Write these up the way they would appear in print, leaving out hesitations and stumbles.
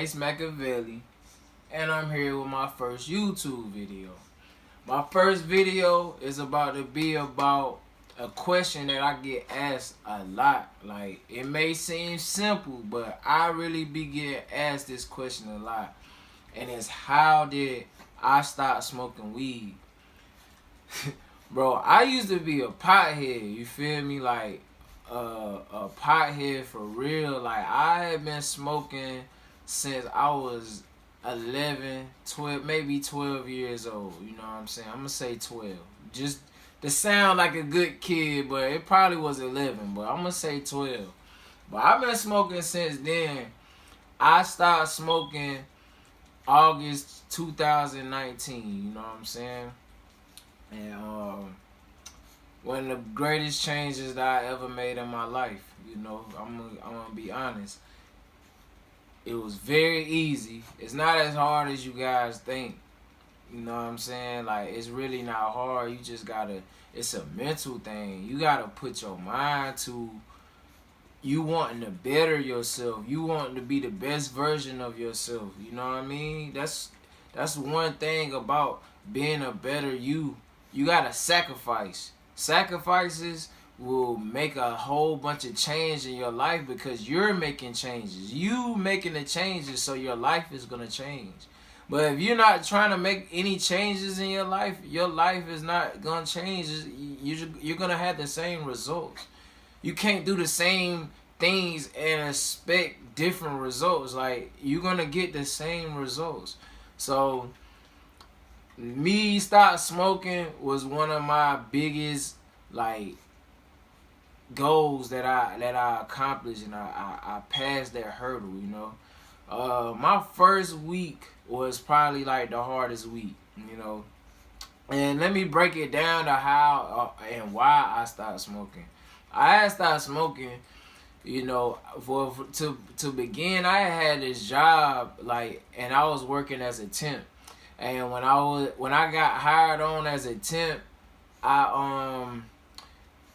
Ace Machiavelli, and I'm here with my first YouTube video. My first video is about to be about a question that I get asked a lot. Like, it may seem simple, but I really be getting asked this question a lot. And it's, how did I stop smoking weed? Bro, I used to be a pothead, you feel me? Like, a pothead for real. Like, I had been smoking since I was 11, 12, maybe 12 years old. You know what I'm saying? I'm gonna say 12. Just to sound like a good kid, but it probably was 11, but I'm gonna say 12. But I've been smoking since then. I stopped smoking August 2019, you know what I'm saying? And one of the greatest changes that I ever made in my life, you know, I'm gonna be honest. It was very easy. It's not as hard as you guys think. You know what I'm saying? Like, it's really not hard. You just gotta, it's a mental thing. You gotta put your mind to you wanting to better yourself. You wanting to be the best version of yourself. You know what I mean? That's one thing about being a better you. You gotta sacrifice. Sacrifices will make a whole bunch of change in your life because you're making changes. You making the changes, so your life is gonna change. But if you're not trying to make any changes in your life is not gonna change. You're gonna have the same results. You can't do the same things and expect different results. Like, you're gonna get the same results. So me stop smoking was one of my biggest, like, goals that I accomplished, and I passed that hurdle, you know. My first week was probably like the hardest week, you know. And let me break it down to how and why I stopped smoking. I stopped smoking, you know, to begin. I had this job, like, and I was working as a temp. And when I got hired on as a temp,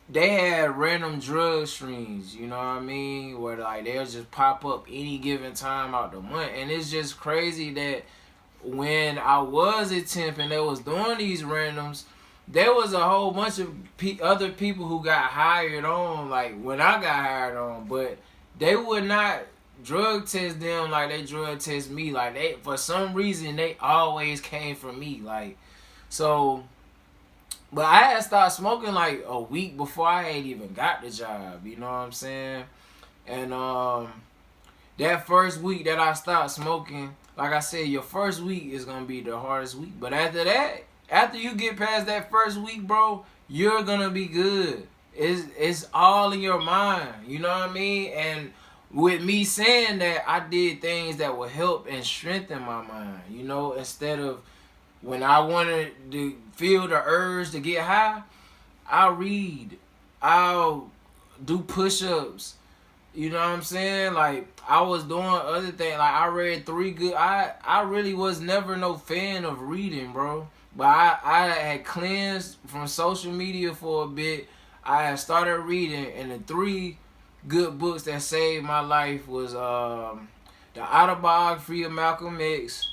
they had random drug streams, you know what I mean? Where, like, they'll just pop up any given time out the month. And it's just crazy that when I was a temp and they was doing these randoms, there was a whole bunch of other people who got hired on, like, when I got hired on. But they would not drug test them like they drug test me. Like, they, for some reason, they always came for me. Like, so... But I had started smoking like a week before I had even got the job, you know what I'm saying? And that first week that I stopped smoking, like I said, your first week is going to be the hardest week. But after that, after you get past that first week, bro, you're going to be good. It's all in your mind, you know what I mean? And with me saying that, I did things that would help and strengthen my mind, you know, instead of when I wanted to feel the urge to get high, I'll read. I'll do push-ups. You know what I'm saying? Like, I was doing other things. Like, I read 3 good... I really was never no fan of reading, bro. But I had cleansed from social media for a bit. I had started reading, and the 3 good books that saved my life was The Autobiography of Malcolm X,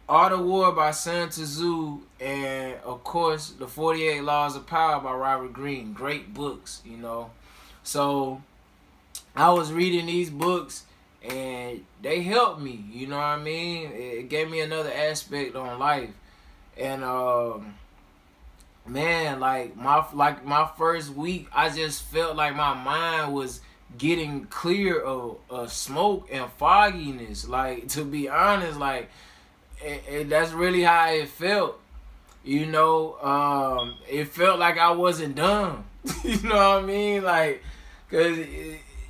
Art of War by Sun Tzu, and, of course, The 48 Laws of Power by Robert Greene. Great books, you know. So, I was reading these books, and they helped me, you know what I mean? It gave me another aspect on life. And, man, like my first week, I just felt like my mind was getting clear of smoke and fogginess. Like, to be honest, like, that's really how it felt, you know. It felt like I wasn't done. You know what I mean? Like, cause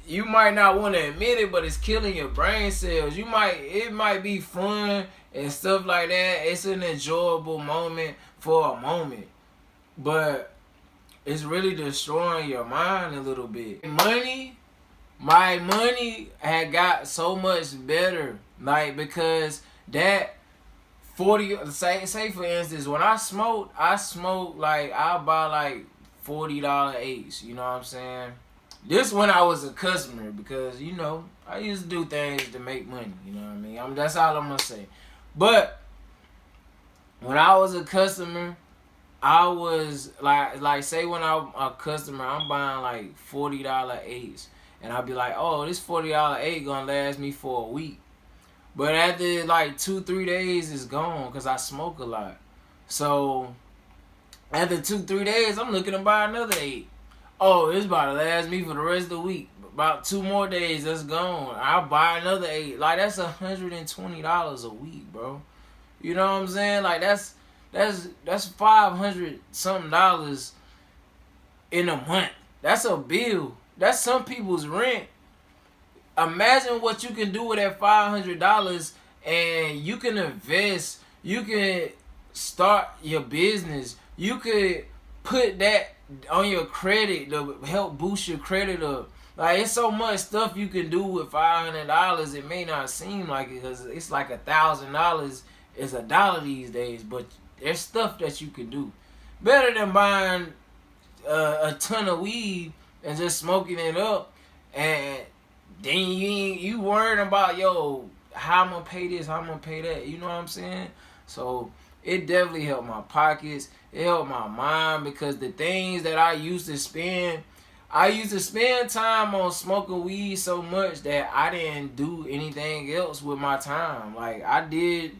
you might not want to admit it, but it's killing your brain cells. It might be fun and stuff like that. It's an enjoyable moment for a moment, but it's really destroying your mind a little bit. My money had got so much better, like, because that 40, say for instance, when I smoke like, I'll buy like $40 eights, you know what I'm saying? This when I was a customer, because, you know, I used to do things to make money. You know what I mean? That's all I'm gonna say. But when I was a customer, I was like say when I'm a customer, I'm buying like $40 eights, and I'll be like, oh, this $40 eight gonna last me for a week. But after like 2-3 days, it's gone because I smoke a lot. So after 2-3 days, I'm looking to buy another eight. Oh, it's about to last me for the rest of the week. About 2 more days, that's gone. I'll buy another eight. Like that's $120 a week, bro. You know what I'm saying? Like that's $500 something dollars in a month. That's a bill. That's some people's rent. Imagine what you can do with that $500, and you can invest. You can start your business. You could put that on your credit to help boost your credit up. Like it's so much stuff you can do with $500. It may not seem like it because it's like $1,000 is a dollar these days, but there's stuff that you can do. Better than buying a ton of weed and just smoking it up, and then you worrying about how I'm gonna pay this, how I'm gonna pay that. You know what I'm saying? So it definitely helped my pockets. It helped my mind because the things that I used to spend time on smoking weed so much that I didn't do anything else with my time. Like I did.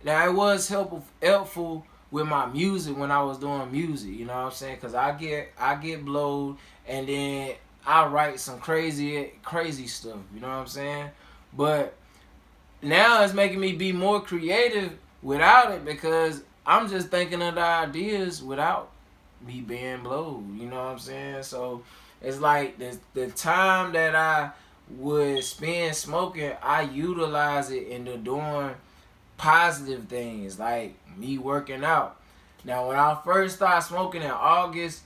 Now it was helpful with my music when I was doing music. You know what I'm saying? Cause I get blowed, and then I write some crazy stuff. You know what I'm saying? But now it's making me be more creative without it because I'm just thinking of the ideas without me being blowed. You know what I'm saying? So it's like the time that I would spend smoking, I utilize it into doing positive things like me working out. Now when I first started smoking in August,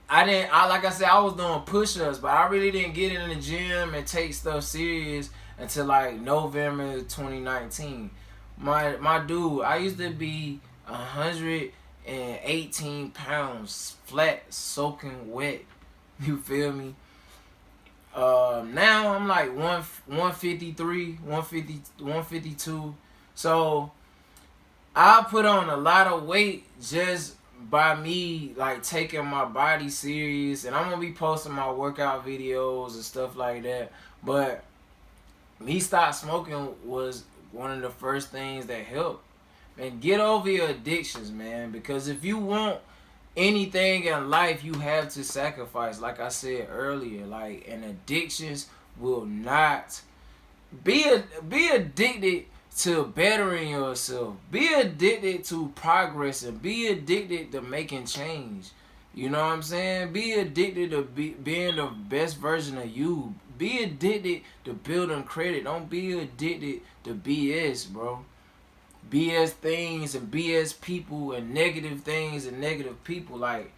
like I said, I was doing push-ups, but I really didn't get in the gym and take stuff serious until like November 2019. My dude, I used to be 118 pounds flat, soaking wet. You feel me? Now I'm like 153, 152. So I put on a lot of weight just by me like taking my body serious, and I'm gonna be posting my workout videos and stuff like that. But me stop smoking was one of the first things that helped. Man, get over your addictions, man, because if you want anything in life, you have to sacrifice. Like I said earlier, like, and addictions will not be addicted to bettering yourself. Be addicted to progress and be addicted to making change. You know what I'm saying? Be addicted to being the best version of you. Be addicted to building credit. Don't be addicted to BS, bro. BS things and BS people and negative things and negative people. Like,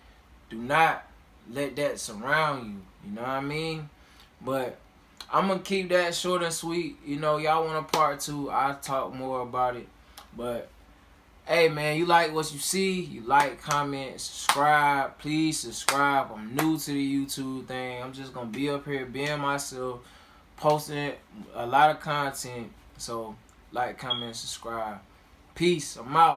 do not let that surround you. You know what I mean? But I'm going to keep that short and sweet. You know, y'all want a part 2, I'll talk more about it. But, hey, man, you like what you see, you like, comment, subscribe. Please subscribe. I'm new to the YouTube thing. I'm just going to be up here being myself, posting a lot of content. So, like, comment, subscribe. Peace. I'm out.